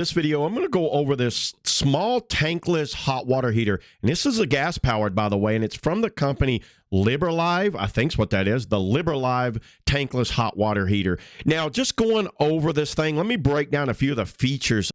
This video, I'm going to go over this small tankless hot water heater. And this is a gas powered, by the way, and it's from the company LiberLive. I think's what that is, the LiberLive tankless hot water heater. Now, just going over this thing, let me break down a few of the features.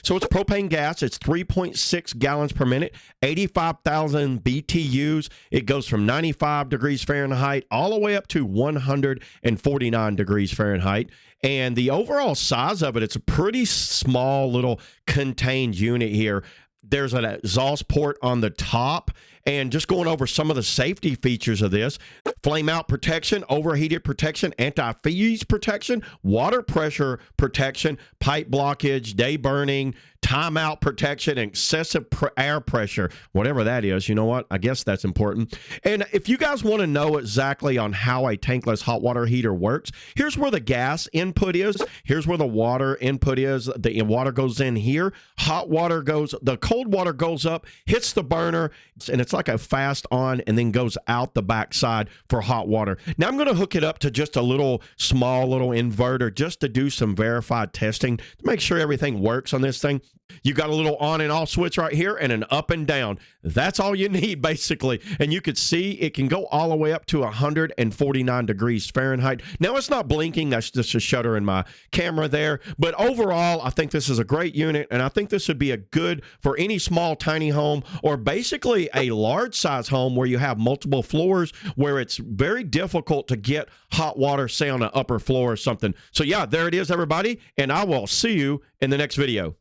So it's propane gas. It's 3.6 gallons per minute, 85,000 BTUs. It goes from 95 degrees Fahrenheit all the way up to 149 degrees Fahrenheit. And the overall size of it, it's a pretty small little contained unit here. There's an exhaust port on the top. And just going over some of the safety features of this: flame out protection, overheated protection, anti-freeze protection, water pressure protection, pipe blockage, day burning, timeout protection, and excessive air pressure, whatever that is. You know what? I guess that's important. And if you guys want to know exactly on how a tankless hot water heater works, here's where the gas input is. Here's where the water input is. The water goes in here. Hot water goes, the cold water goes up, hits the burner, and it's like a fast on and then goes out the backside for hot water. Now I'm going to hook it up to just a small little inverter just to do some verified testing to make sure everything works on this thing. You got a little on and off switch right here and an up and down. That's all you need, basically. And you could see it can go all the way up to 149 degrees Fahrenheit. Now, it's not blinking. That's just a shutter in my camera there. But overall, I think this is a great unit, and I think this would be a good for any small, tiny home, or basically a large size home where you have multiple floors where it's very difficult to get hot water, say on an upper floor or something. So yeah, there it is, everybody. And I will see you in the next video.